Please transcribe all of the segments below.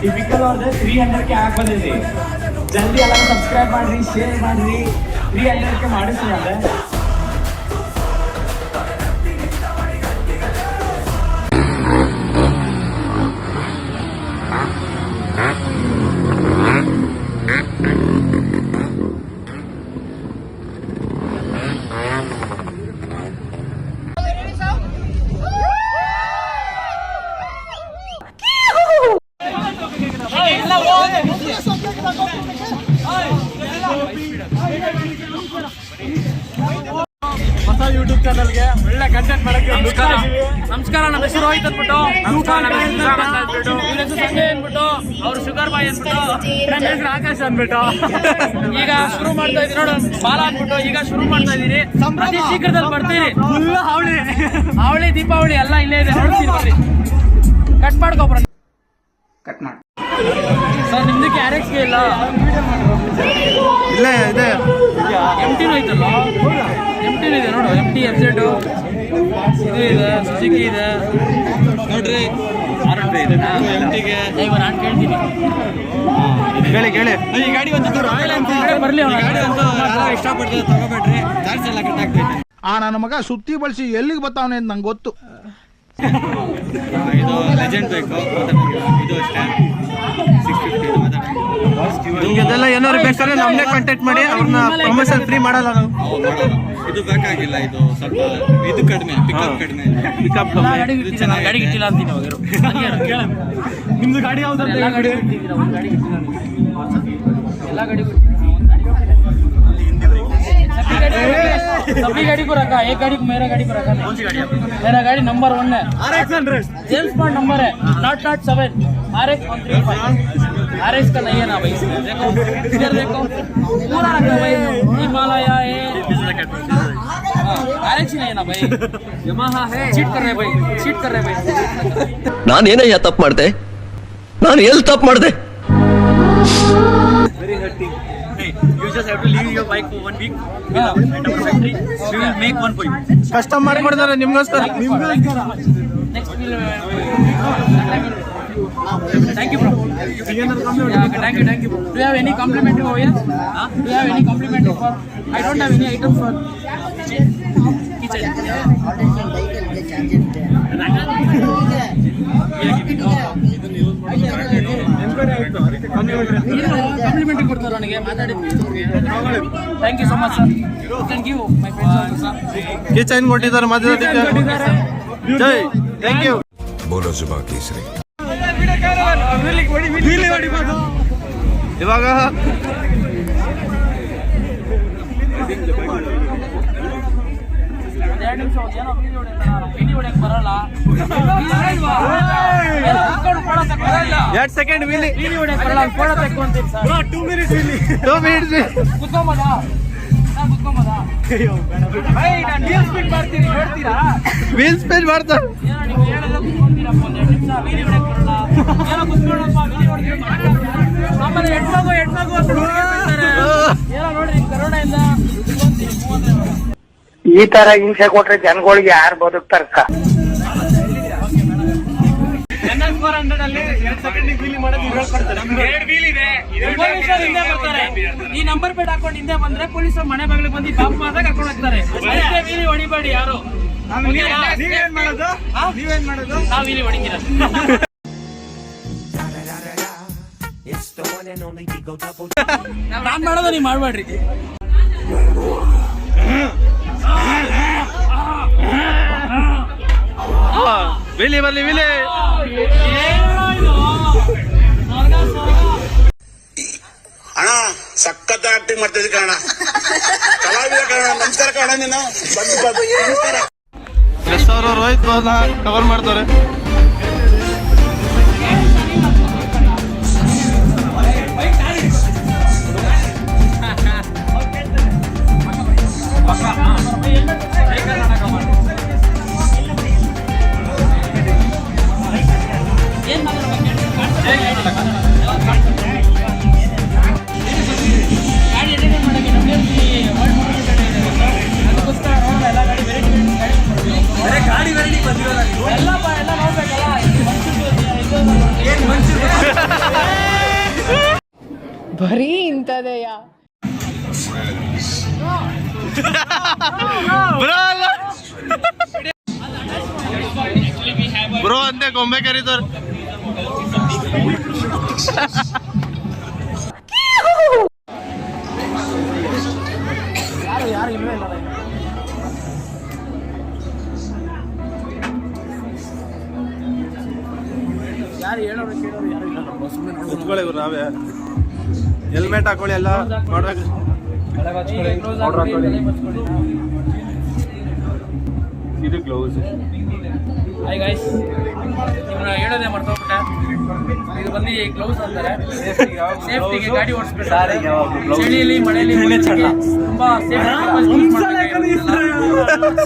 Typical ಅವ್ರದ್ದು 300ಕ್ಕೆ ಹಾಕಿ ಬಂದಿದ್ರಿ. ಜಲ್ದಿ ಎಲ್ಲ ಸಬ್ಸ್ಕ್ರೈಬ್ ಮಾಡ್ರಿ, ಶೇರ್ ಮಾಡ್ರಿ. 300ಕ್ಕೆ ಮಾಡಿಸ್ರಿ ಅದೇ. ಹೊಸ ಯೂಟ್ಯೂಬ್ ಚಾನಲ್ಗೆ ಒಳ್ಳೆ ಕಂಟೆಂಟ್ ಮಾಡಕ್ಕೆ ನಮಸ್ಕಾರ. ನಮ್ಮ ಹೆಸರು ರೋಹಿತ್ ಅಂದ್ಬಿಟ್ಟು, ಸಂಜಯ್ ಅಂದ್ಬಿಟ್ಟು, ಅವ್ರು ಶುಗರ್ ಬಾಯ್ ಅಂದ್ಬಿಟ್ಟು, ನನ್ನ ಹೆಸರು ಆಕಾಶ್ ಅಂದ್ಬಿಟ್ಟು ಈಗ ಶುರು ಮಾಡ್ತಾ ಇದೀನಿ ನೋಡು. ಬಾಲ ಅಂದ್ಬಿಟ್ಟು ಈಗ ಶುರು ಮಾಡ್ತಾ ಇದೀನಿ. ಪ್ರತಿ ಶೀಘ್ರದಲ್ಲಿ ಬರ್ತೀರಿ. ಅವಳಿ ದೀಪಾವಳಿ ಎಲ್ಲ ಇಲ್ಲೇ ಇದೆ, ನೋಡ್ತೀನಿ ಬರ್ರಿ. ಕಟ್ ಮಾಡ್ಕೊಬ್ರ. ಕಟ್ ಮಾಡಿ ಸರ್. ನಿಮ್ದು ಕ್ಯಾರೆಕ್ಸ್ಗೆ ಇಲ್ಲ ಇಲ್ಲ ಇದೆ, MTನೂ ಐತಲ್ಲ. MTನೂ ಇದೆ ನೋಡು. MT FZ ಇದು ಇದೆ, ಸುಜುಕಿ ಇದೆ ನೋಡ್ರಿ. RF ಇದೆ. MTಗೆ ನಾನು ಕೇಳ್ತೀನಿ. ಕೇಳಿ ಈ ಗಾಡಿ ಒಂದು ಬರ್ಲಿ. ಇಷ್ಟಪಡ್ತೀವಿ, ತಗೋಬೇಡ್ರಿ. ಚಾರ್ಜ್ ಎಲ್ಲ ಕಟ್ ಆಗ್ತೈತೆ. ನನ್ನ ಮಗ ಸುತ್ತಿ ಬಳಸಿ ಎಲ್ಲಿಗೆ ಬರ್ತಾವನೆ ಅಂತ ನಂಗೆ ಗೊತ್ತು. ಇದು ಲೆಜೆಂಡ್ ಬೇಕು, ಇದು ಅಷ್ಟೇ 650. ನಿಮ್ಗೆ ಅದೆಲ್ಲ ಏನಾದ್ರು ಬೇಕಾದ್ರೆ ನಮ್ಮನ್ನೇ ಕಾಂಟ್ಯಾಕ್ಟ್ ಮಾಡಿ, ಅವ್ರನ್ನ ಪ್ರಮೋಷನ್ ಫ್ರೀ ಮಾಡಲ್ಲ ನಾವು. ಇದು ಬೇಕಾಗಿಲ್ಲ, ಇದು ಸ್ವಲ್ಪ ಇದು ಕಡಿಮೆ, ಪಿಕಪ್ ಕಡಿಮೆ. ಗಾಡಿ ಗಿಟ್ಟಿಲ್ಲ ಅಂತೀನಿ. ನಿಮ್ದು ಗಾಡಿ ಯಾವ್ದು? ಎಲ್ಲ ಗಾಡಿ सभी गाड़ी को रखा, एक गाड़ी को मेरा गाड़ी को रखा। कौन सी गाड़ी है? मेरा गाड़ी नंबर 1 है, RX100 जेम्स बॉन्ड नंबर है, 007 RX135। RX का नहीं है ना भाई, देखो इधर देखो पूरा रखा भाई, हिमालय है, RX नहीं है ना भाई, यमाहा है। चीट कर रहे भाई, चीट कर रहे भाई। ನಾನು ಏನಯ್ಯ ತಪ್ಪು ಮಾಡಿದೆ? ನಾನು ಎಲ್ಲಿ ತಪ್ಪು ಮಾಡಿದೆ? Very hurting. Hey, you just have to leave your bike for 1 week. At our factory, we will make one for you. Custom ಮಾಡ್ಕೊಡ್ತಾರೆ ನಿಮ್ಗೋಸ್ಕರ. Next we'll thank you bro. Thank you bro. Do you have any complimentary over here? Do you have any complimentary for? I don't have any items for kitchen. Compliment ಕೊಡ್ತಾರೆ ನನಗೆ ಮಾತಾಡಿ. Thank you so much sir. Thank you my friends sir. Kitchen ಕೊಟ್ಟಿದ್ದಾರೆ, ಮಾತಾಡಿದ್ದಾರೆ. ಜೈ, thank you. ಬೋಲೋ ಜುಬಾ ಕೇಸರಿ. ಇವಾಗ ಎರಡು ನಿಮಿಷ ಏನೋ ವಿಡಿಯೋ ಹೊಡೆಯಕ್ಕೆ ಬರಲ್ಲ. 2 ಸೆಕೆಂಡ್ ವಿಡಿಯೋ ಹೊಡೆಯಕ್ಕೆ ಬರಲ್ಲ, ಫೋಟೋ ತೆಕ್ಕೊಂತೀನಿ ಸರ್. 2 ಮಿನಿಟ್ಸ್ ಇಲ್ಲಿ 2 ಮಿನಿಟ್ಸ್ ಕುತ್ಕೊಂಬೋದಾ? ನಾನು ಕುತ್ಕೊಂಬೋದಾ? ನಾನು ವೀಲ್ ಸ್ಪೀಡ್ ಮಾಡ್ತೀನಿ, ನೋಡ್ತೀರಾ? ವೀಲ್ ಸ್ಪೀಡ್ ಮಾಡ್ತಾರೆ. ಏನೋ ನೀವು ಹೇಳೋದು ಕುತ್ಕೊಂತೀರಪ್ಪ, 2 ನಿಮಿಷ ವಿಡಿಯೋ ಹೊಡೆಯಕ್ಕೆ ಬರಲ್ಲ. ಏನೋ ಕುತ್ಕೊಳ್ಳಪ್ಪ, ವಿಡಿಯೋ ಹೊಡೆದ್ರೆ ಆಮೇಲೆ ಹೆಣ್ಮಗು ಅಂತ ಹುಡುಗಿರ್ತಾರೆ. ಏನೋ ನೋಡ್ರಿ, ಕರೋನಾಯಿಂದ ಕುತ್ಕೊಂತೀನಿ 30 ಈ ತರ ಹಿಂಸೆ ಕೊಟ್ರೆ ಜನಗಳಿಗೆ ಯಾರು ಬದುಕ್ತಾರ? NS400 ಅಲ್ಲಿ 2 ಸೆಕೆಂಡ್ ವೀಲ್ ಮಾಡೋದು ಹೇಳ್ಕೊಡ್ತಾರೆ. 2 ವೀಲ್ ಇದೆ, ಪೊಲೀಸರು ಹಿಂದೆ ಬರ್ತಾರೆ. ಈ ನಂಬರ್ ಪ್ಲೇಟ್ ಹಾಕೊಂಡು ಹಿಂದೆ ಬಂದ್ರೆ ಪೊಲೀಸರು ಮನೆ ಬಾಗಿಲಿಗೆ ಬಂದು ಬಾಂಬ್ ಆದಾಗ ಕರ್ಕೊಂಡು ಹೋಗ್ತಾರೆ. ಅದಕ್ಕೆ ವೀಲಿ ಹೊಡಿಬೇಡಿ ಯಾರು. ನೀವೇನ್ ಮಾಡೋದು? ನಾವು ವೀಲಿ ಹೊಡಿತೀರ. ನಾನ್ ಮಾಡೋದು ನೀವು ಮಾಡ್ಬೇಡ್ರಿ. ವಿಲಿ ಬರ್ಲಿ, ವಿಲಿ. ಅಣ್ಣ ಸಖತ್ ಆಕ್ಟಿಂಗ್ ಮಾಡ್ತಿದ್ದೆ ಕಣ, ಕಲಾವಿದ ಕಣ. ನಮಸ್ಕಾರ ಕಣ, ನೀನು ನಮಸ್ಕಾರ. ಅವರು ರೋಹಿತ್ ಕವರ್ ಮಾಡ್ತಾರೆ. ಗಾಡಿ ಬರೀ ಇಂಥದೆಯಾ? ಬ್ರೋ ಅಂತೆ ಗೊಂಬೆ ಕರೀತಾರ. ಕುತ್ಕೊಳ್ಳಿ ಇವ್ರು ನಾವೇ ಹೆಲ್ಮೆಟ್ ಹಾಕೊಳ್ಳಿ ಎಲ್ಲ ಮಾಡ್ಬೇಕು. ಇದು ಗ್ಲೌಸ್. ಹಾಯ್ ಗೈಸ್, ನಿಮ್ಮನ್ನ ಹೇಳೋದೇ ಮರ್ತೋಗ್ಬಿಟ್ಟೆ. ಇದು ಬಂದು ಗ್ಲೌಸ್ ಅಂತಾರೆ. ಸೇಫ್ಟಿಗೆ ಗಾಡಿ ಓಡಿಸ್ಬೇಕು. ಚಳಿಯಲ್ಲಿ ಮಳೆಯಲ್ಲಿ ತುಂಬಾ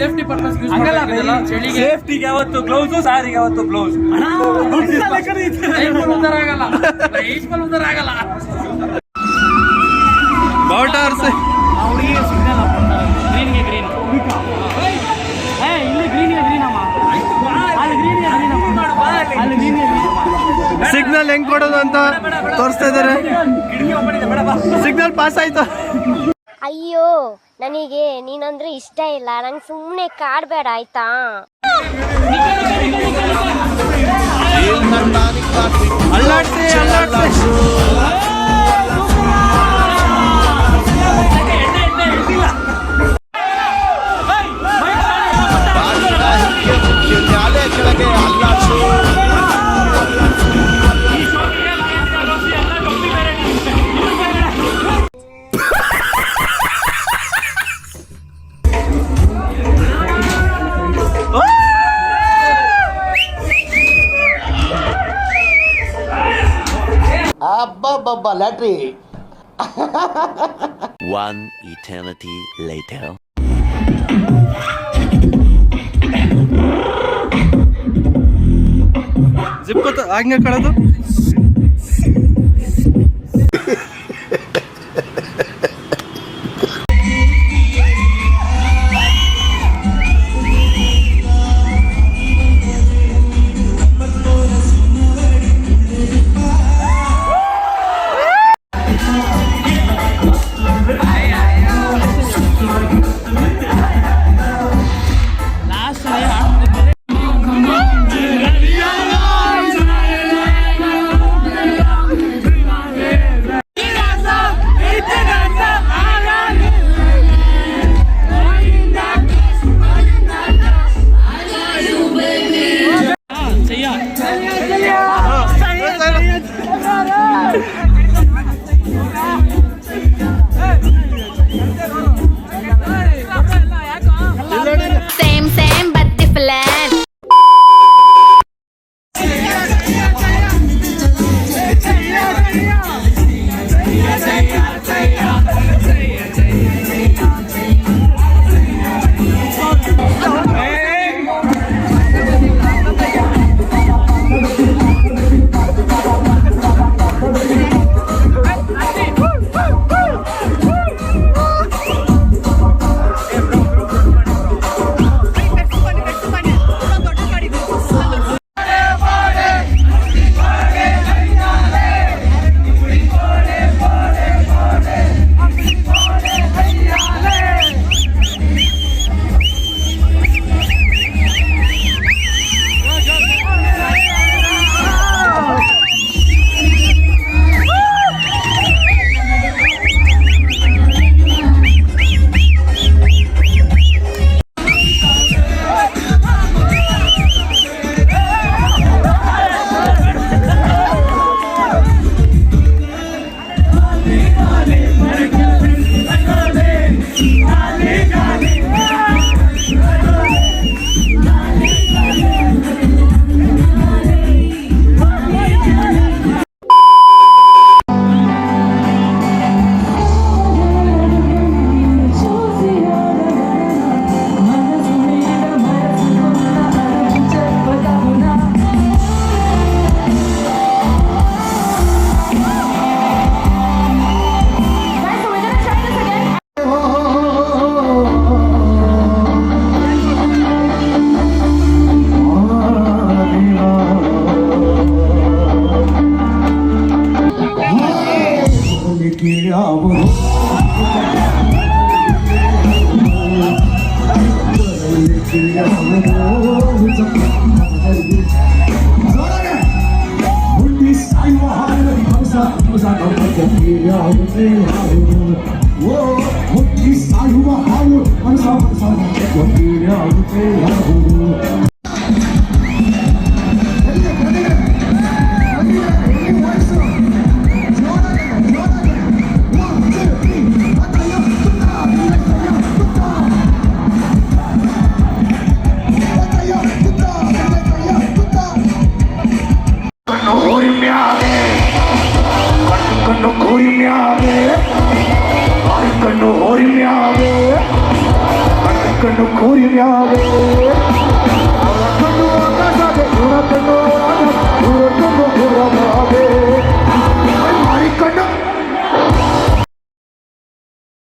ಸೇಫ್ಟಿ ಪರ್ಪಸ್ ಯೂಸ್ ಮಾಡಲ್ಲ. ಚಳಿಗೆ ಸೇಫ್ಟಿಗೆ ಯಾವತ್ತು ಗ್ಲೌಸ್, ಸಾರಿಗೆ ಯಾವತ್ತು ಗ್ಲೌಸ್. ಉದ್ದಾರ ಆಗಲ್ಲ, ಲೈಫಲ್ಲಿ ಉದ್ದಾರ ಆಗಲ್ಲ. ಮೋಟಾರ್ಸ್ ಹುಡುಗಿಗೆ ಸಿಗ್ನಲ್ ಗ್ರೀನ್ಗೆ ಗ್ರೀನ್. ಇಲ್ಲಿ ಗ್ರೀನ್ಗೆ ಗ್ರೀನ್ ಅಮ್ಮ, ಅಲ್ಲಿ ಗ್ರೀನ್ಗೆ ಗ್ರೀನ್ ಅಮ್ಮ, ಅಲ್ಲಿ ಗ್ರೀನ್ಗೆ ಗ್ರೀನ್. ಸಿಗ್ನಲ್ ಹೆಂಗ್ ಕೊಡೋದು ಅಂತ ತೋರಿಸ್ತಾ ಇದಾರೆ. ಸಿಗ್ನಲ್ ಪಾಸ್ ಆಯ್ತು. ಅಯ್ಯೋ, ನನಗೆ ನೀನಂದ್ರೆ ಇಷ್ಟ ಇಲ್ಲ. ನಂಗೆ ಸುಮ್ಮನೆ ಕಾಡ್ಬೇಡ ಆಯ್ತಾ? ಅಲ್ಲಾಡ್ಸಿ ಅಲ್ಲಾಡ್ಸಿ. ಅಬ್ಬಬ್ಬಬ್ಬ ಲ್ಯಾಟ್ರಿ. One eternity later. ಜಿಪ್ ಗೊತ್ತ ಆಜ್ಞೆ ಕಳೆದು Same but different. ಕಣ್ಣು ಕೋರಿ ಮ್ಯಾಲೆ